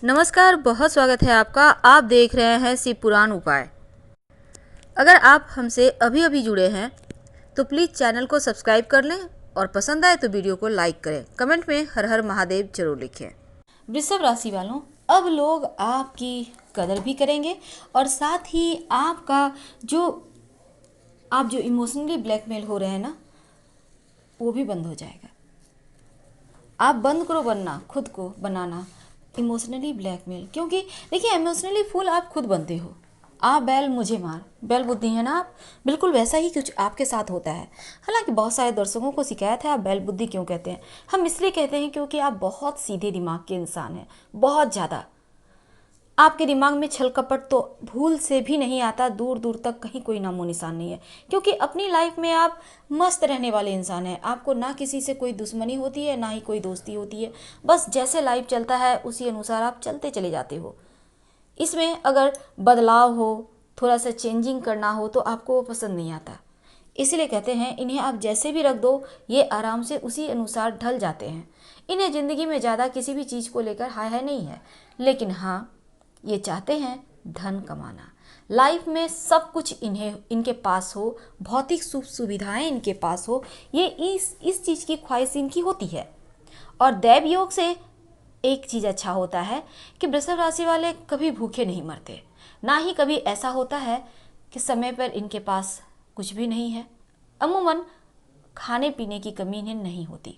नमस्कार, बहुत स्वागत है आपका। आप देख रहे हैं शिव पुराण उपाय। अगर आप हमसे अभी अभी जुड़े हैं तो प्लीज़ चैनल को सब्सक्राइब कर लें और पसंद आए तो वीडियो को लाइक करें। कमेंट में हर हर महादेव जरूर लिखें। वृषभ राशि वालों, अब लोग आपकी कदर भी करेंगे और साथ ही आप जो इमोशनली ब्लैकमेल हो रहे हैं ना, वो भी बंद हो जाएगा। आप बंद करो बनना, खुद को बनाना इमोशनली ब्लैकमेल। क्योंकि देखिए, इमोशनली फूल आप खुद बनते हो। आप बैल मुझे मार, बैल बुद्धि है ना आप, बिल्कुल वैसा ही कुछ आपके साथ होता है। हालांकि बहुत सारे दर्शकों को शिकायत है, आप बैल बुद्धि क्यों कहते हैं। हम इसलिए कहते हैं क्योंकि आप बहुत सीधे दिमाग के इंसान हैं, बहुत ज़्यादा। आपके दिमाग में छल कपट तो भूल से भी नहीं आता, दूर दूर तक कहीं कोई नामो निशान नहीं है। क्योंकि अपनी लाइफ में आप मस्त रहने वाले इंसान हैं। आपको ना किसी से कोई दुश्मनी होती है, ना ही कोई दोस्ती होती है। बस जैसे लाइफ चलता है उसी अनुसार आप चलते चले जाते हो। इसमें अगर बदलाव हो, थोड़ा सा चेंजिंग करना हो तो आपको वो पसंद नहीं आता। इसलिए कहते हैं इन्हें आप जैसे भी रख दो, ये आराम से उसी अनुसार ढल जाते हैं। इन्हें ज़िंदगी में ज़्यादा किसी भी चीज़ को लेकर हाय हाय नहीं है। लेकिन हाँ, ये चाहते हैं धन कमाना। लाइफ में सब कुछ इनके पास हो, भौतिक सुख सुविधाएं इनके पास हो, ये इस चीज़ की ख्वाहिश इनकी होती है। और दैव योग से एक चीज़ अच्छा होता है कि वृषभ राशि वाले कभी भूखे नहीं मरते। ना ही कभी ऐसा होता है कि समय पर इनके पास कुछ भी नहीं है। अमूमन खाने पीने की कमी इन्हें नहीं होती।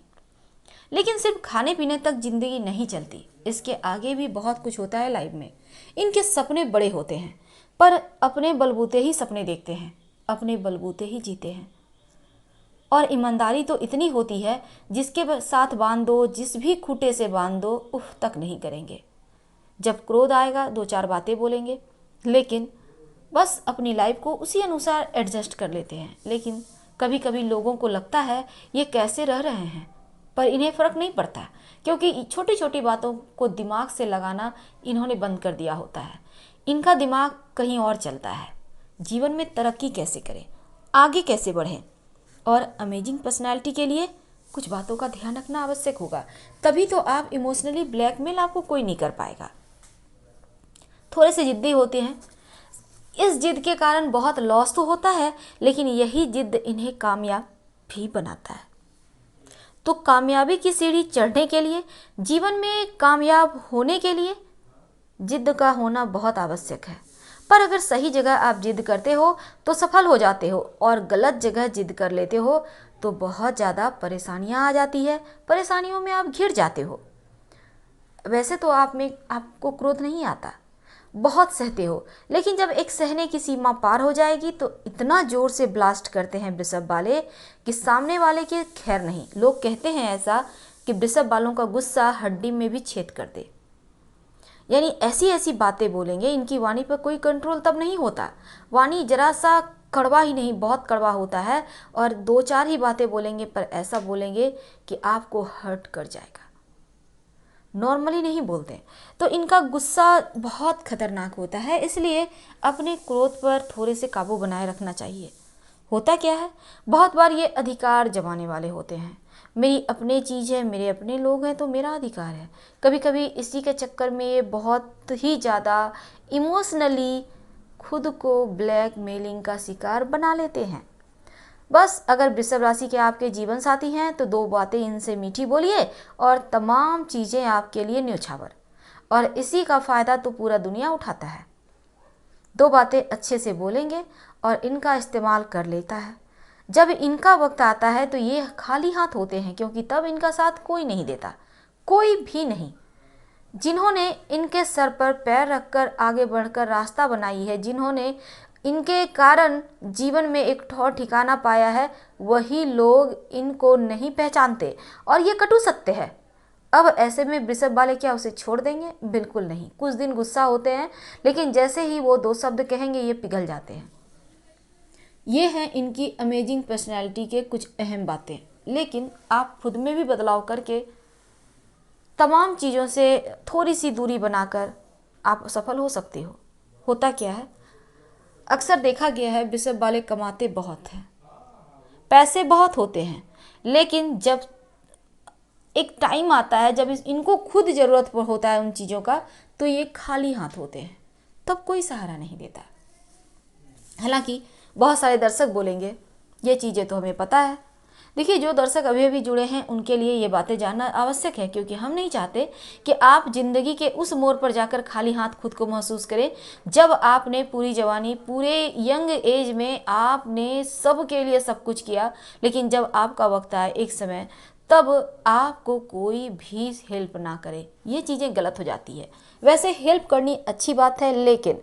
लेकिन सिर्फ खाने पीने तक जिंदगी नहीं चलती, इसके आगे भी बहुत कुछ होता है लाइफ में। इनके सपने बड़े होते हैं, पर अपने बलबूते ही सपने देखते हैं, अपने बलबूते ही जीते हैं। और ईमानदारी तो इतनी होती है, जिसके साथ बांध दो, जिस भी खूंटे से बांध दो, उफ तक नहीं करेंगे। जब क्रोध आएगा दो चार बातें बोलेंगे, लेकिन बस अपनी लाइफ को उसी अनुसार एडजस्ट कर लेते हैं। लेकिन कभी कभी लोगों को लगता है ये कैसे रह रहे हैं, पर इन्हें फ़र्क नहीं पड़ता, क्योंकि छोटी छोटी बातों को दिमाग से लगाना इन्होंने बंद कर दिया होता है। इनका दिमाग कहीं और चलता है, जीवन में तरक्की कैसे करें, आगे कैसे बढ़ें। और अमेजिंग पर्सनालिटी के लिए कुछ बातों का ध्यान रखना आवश्यक होगा, तभी तो आप इमोशनली ब्लैकमेल आपको कोई नहीं कर पाएगा। थोड़े से जिद्दी होते हैं, इस जिद के कारण बहुत लॉस तो होता है, लेकिन यही जिद इन्हें कामयाब भी बनाता है। तो कामयाबी की सीढ़ी चढ़ने के लिए, जीवन में कामयाब होने के लिए जिद का होना बहुत आवश्यक है। पर अगर सही जगह आप जिद करते हो तो सफल हो जाते हो, और गलत जगह जिद कर लेते हो तो बहुत ज़्यादा परेशानियां आ जाती है, परेशानियों में आप घिर जाते हो। वैसे तो आपको क्रोध नहीं आता, बहुत सहते हो, लेकिन जब एक सहने की सीमा पार हो जाएगी तो इतना जोर से ब्लास्ट करते हैं वृषभ वाले कि सामने वाले के खैर नहीं। लोग कहते हैं ऐसा कि वृषभ वालों का गुस्सा हड्डी में भी छेद कर दे। यानी ऐसी ऐसी बातें बोलेंगे, इनकी वाणी पर कोई कंट्रोल तब नहीं होता। वाणी जरा सा कड़वा ही नहीं, बहुत कड़वा होता है, और दो चार ही बातें बोलेंगे, पर ऐसा बोलेंगे कि आपको हर्ट कर जाएगा। नॉर्मली नहीं बोलते। तो इनका गुस्सा बहुत खतरनाक होता है, इसलिए अपने क्रोध पर थोड़े से काबू बनाए रखना चाहिए। होता क्या है, बहुत बार ये अधिकार जमाने वाले होते हैं। मेरी अपनी चीज़ है, मेरे अपने लोग हैं तो मेरा अधिकार है। कभी कभी इसी के चक्कर में ये बहुत ही ज़्यादा इमोशनली खुद को ब्लैकमेलिंग का शिकार बना लेते हैं। बस अगर वृषभ राशि के आपके जीवन साथी हैं तो दो बातें इनसे मीठी बोलिए और तमाम चीज़ें आपके लिए न्योछावर। और इसी का फ़ायदा तो पूरा दुनिया उठाता है। दो बातें अच्छे से बोलेंगे और इनका इस्तेमाल कर लेता है। जब इनका वक्त आता है तो ये खाली हाथ होते हैं, क्योंकि तब इनका साथ कोई नहीं देता, कोई भी नहीं। जिन्होंने इनके सर पर पैर रखकर आगे बढ़कर रास्ता बनाई है, जिन्होंने इनके कारण जीवन में एक ठौर ठिकाना पाया है, वही लोग इनको नहीं पहचानते, और ये कटु सत्य है। अब ऐसे में वृषभ वाले क्या उसे छोड़ देंगे? बिल्कुल नहीं। कुछ दिन गुस्सा होते हैं, लेकिन जैसे ही वो दो शब्द कहेंगे ये पिघल जाते हैं। ये हैं इनकी अमेजिंग पर्सनैलिटी के कुछ अहम बातें। लेकिन आप खुद में भी बदलाव करके तमाम चीज़ों से थोड़ी सी दूरी बनाकर आप सफल हो सकते हो। होता क्या है, अक्सर देखा गया है वृषभ वाले कमाते बहुत हैं, पैसे बहुत होते हैं, लेकिन जब एक टाइम आता है जब इनको खुद ज़रूरत होता है उन चीज़ों का, तो ये खाली हाथ होते हैं, तब कोई सहारा नहीं देता। हालांकि बहुत सारे दर्शक बोलेंगे ये चीज़ें तो हमें पता है। देखिए, जो दर्शक अभी अभी जुड़े हैं उनके लिए ये बातें जानना आवश्यक है, क्योंकि हम नहीं चाहते कि आप ज़िंदगी के उस मोड़ पर जाकर खाली हाथ खुद को महसूस करें, जब आपने पूरी जवानी, पूरे यंग एज में आपने सब के लिए सब कुछ किया, लेकिन जब आपका वक्त आए एक समय, तब आपको कोई भी हेल्प ना करे। ये चीज़ें गलत हो जाती है। वैसे हेल्प करनी अच्छी बात है, लेकिन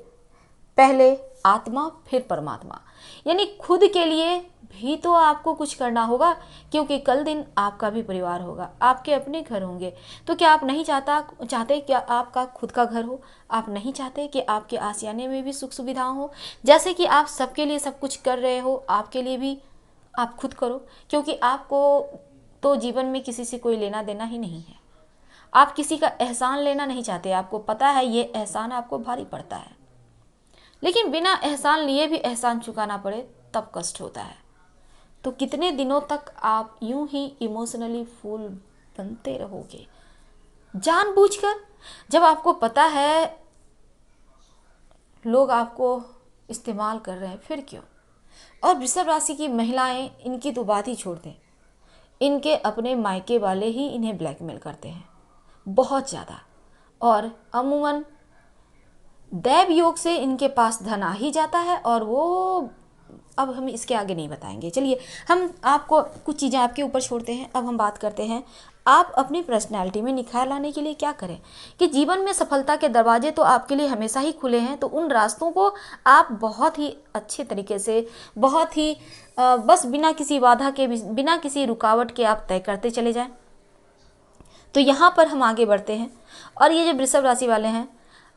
पहले आत्मा फिर परमात्मा, यानी खुद के लिए भी तो आपको कुछ करना होगा, क्योंकि कल दिन आपका भी परिवार होगा, आपके अपने घर होंगे। तो क्या आप नहीं चाहते क्या आपका खुद का घर हो? आप नहीं चाहते कि आपके आशियाने में भी सुख सुविधा हो? जैसे कि आप सबके लिए सब कुछ कर रहे हो, आपके लिए भी आप खुद करो, क्योंकि आपको तो जीवन में किसी से कोई लेना देना ही नहीं है। आप किसी का एहसान लेना नहीं चाहते, आपको पता है ये एहसान आपको भारी पड़ता है, लेकिन बिना एहसान लिए भी एहसान चुकाना पड़े तब कष्ट होता है। तो कितने दिनों तक आप यूं ही इमोशनली फूल बनते रहोगे जानबूझकर, जब आपको पता है लोग आपको इस्तेमाल कर रहे हैं, फिर क्यों? और वृषभ राशि की महिलाएं, इनकी तो बात ही छोड़ दें, इनके अपने मायके वाले ही इन्हें ब्लैकमेल करते हैं बहुत ज़्यादा, और अमूमन दैव योग से इनके पास धन आ ही जाता है, और वो अब हम इसके आगे नहीं बताएंगे। चलिए, हम आपको कुछ चीज़ें आपके ऊपर छोड़ते हैं। अब हम बात करते हैं आप अपनी पर्सनैलिटी में निखार लाने के लिए क्या करें, कि जीवन में सफलता के दरवाजे तो आपके लिए हमेशा ही खुले हैं, तो उन रास्तों को आप बहुत ही अच्छे तरीके से, बहुत ही बस बिना किसी बाधा के, बिना किसी रुकावट के आप तय करते चले जाएं। तो यहाँ पर हम आगे बढ़ते हैं, और ये जो वृषभ राशि वाले हैं,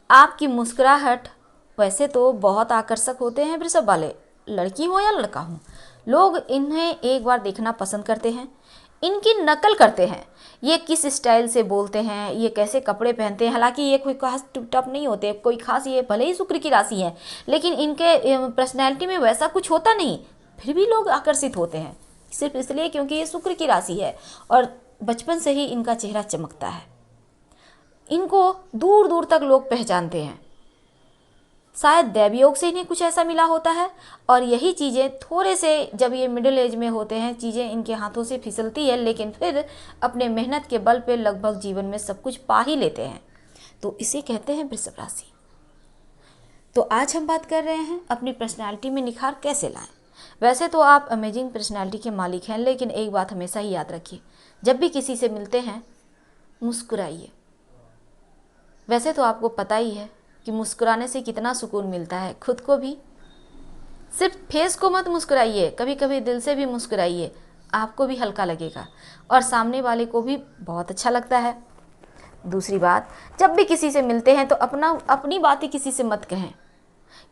आपकी मुस्कुराहट वैसे तो बहुत आकर्षक होते हैं वृषभ वाले, लड़की हो या लड़का हो, लोग इन्हें एक बार देखना पसंद करते हैं, इनकी नकल करते हैं, ये किस स्टाइल से बोलते हैं, ये कैसे कपड़े पहनते हैं। हालांकि ये कोई खास टिप-टॉप नहीं होते, कोई खास, ये भले ही शुक्र की राशि है, लेकिन इनके पर्सनैलिटी में वैसा कुछ होता नहीं, फिर भी लोग आकर्षित होते हैं, सिर्फ इसलिए क्योंकि ये शुक्र की राशि है और बचपन से ही इनका चेहरा चमकता है। इनको दूर दूर तक लोग पहचानते हैं, शायद दैवयोग से इन्हें कुछ ऐसा मिला होता है, और यही चीज़ें थोड़े से जब ये मिडिल एज में होते हैं, चीज़ें इनके हाथों से फिसलती है, लेकिन फिर अपने मेहनत के बल पे लगभग जीवन में सब कुछ पा ही लेते हैं। तो इसे कहते हैं वृषभ राशि। तो आज हम बात कर रहे हैं अपनी पर्सनैलिटी में निखार कैसे लाएं। वैसे तो आप अमेजिंग पर्सनैलिटी के मालिक हैं, लेकिन एक बात हमेशा ही याद रखिए, जब भी किसी से मिलते हैं मुस्कुराइए। वैसे तो आपको पता ही है कि मुस्कुराने से कितना सुकून मिलता है, खुद को भी। सिर्फ फेस को मत मुस्कुराइए, कभी कभी दिल से भी मुस्कुराइए, आपको भी हल्का लगेगा और सामने वाले को भी बहुत अच्छा लगता है। दूसरी बात, जब भी किसी से मिलते हैं तो अपनी बातें किसी से मत कहें,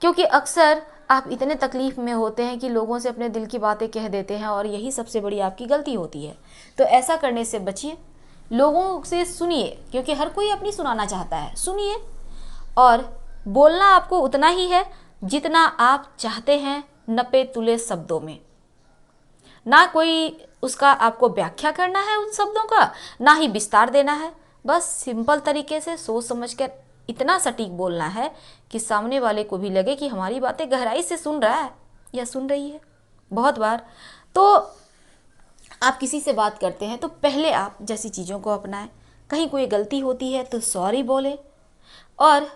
क्योंकि अक्सर आप इतने तकलीफ में होते हैं कि लोगों से अपने दिल की बातें कह देते हैं, और यही सबसे बड़ी आपकी गलती होती है। तो ऐसा करने से बचिए, लोगों से सुनिए, क्योंकि हर कोई अपनी सुनाना चाहता है। सुनिए, और बोलना आपको उतना ही है जितना आप चाहते हैं, नपे तुले शब्दों में। ना कोई उसका आपको व्याख्या करना है उन शब्दों का, ना ही विस्तार देना है। बस सिंपल तरीके से सोच समझकर इतना सटीक बोलना है कि सामने वाले को भी लगे कि हमारी बातें गहराई से सुन रहा है या सुन रही है। बहुत बार तो आप किसी से बात करते हैं तो पहले आप जैसी चीज़ों को अपनाएं, कहीं कोई गलती होती है तो सॉरी बोले, और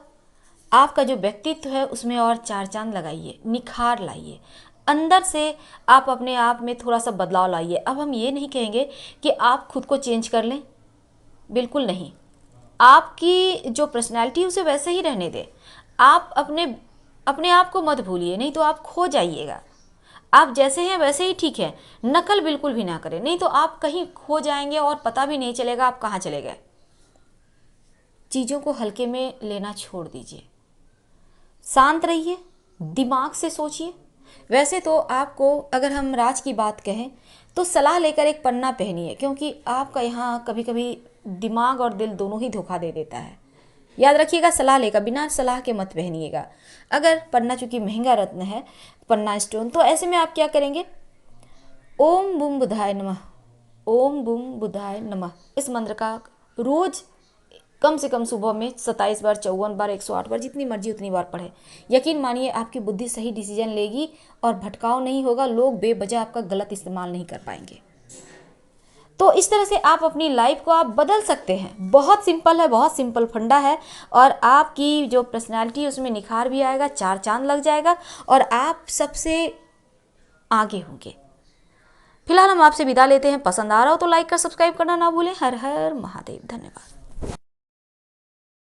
आपका जो व्यक्तित्व है उसमें और चार चांद लगाइए, निखार लाइए, अंदर से आप अपने आप में थोड़ा सा बदलाव लाइए। अब हम ये नहीं कहेंगे कि आप खुद को चेंज कर लें, बिल्कुल नहीं। आपकी जो पर्सनैलिटी है उसे वैसे ही रहने दें। आप अपने आप को मत भूलिए, नहीं तो आप खो जाइएगा। आप जैसे हैं वैसे ही ठीक है, नकल बिल्कुल भी ना करें, नहीं तो आप कहीं खो जाएंगे और पता भी नहीं चलेगा आप कहाँ चले गए। चीज़ों को हल्के में लेना छोड़ दीजिए, शांत रहिए, दिमाग से सोचिए। वैसे तो आपको, अगर हम राज की बात कहें तो सलाह लेकर एक पन्ना पहनिए, क्योंकि आपका यहाँ कभी कभी दिमाग और दिल दोनों ही धोखा दे देता है। याद रखिएगा, सलाह लेकर, बिना सलाह के मत पहनिएगा। अगर पन्ना चूंकि महंगा रत्न है, पन्ना स्टोन, तो ऐसे में आप क्या करेंगे, ओम बुम बुधाय नमः ओम बूम बुधाय नमः इस मंत्र का रोज कम से कम सुबह में 27 बार, 54 बार, 108 बार, जितनी मर्जी उतनी बार पढ़े। यकीन मानिए आपकी बुद्धि सही डिसीजन लेगी और भटकाव नहीं होगा, लोग बेवजह आपका गलत इस्तेमाल नहीं कर पाएंगे। तो इस तरह से आप अपनी लाइफ को आप बदल सकते हैं। बहुत सिंपल है, बहुत सिंपल फंडा है, और आपकी जो पर्सनैलिटी है उसमें निखार भी आएगा, 4 चांद लग जाएगा और आप सबसे आगे होंगे। फिलहाल हम आपसे विदा लेते हैं। पसंद आ रहा हो तो लाइक कर सब्सक्राइब करना ना भूलें। हर हर महादेव। धन्यवाद।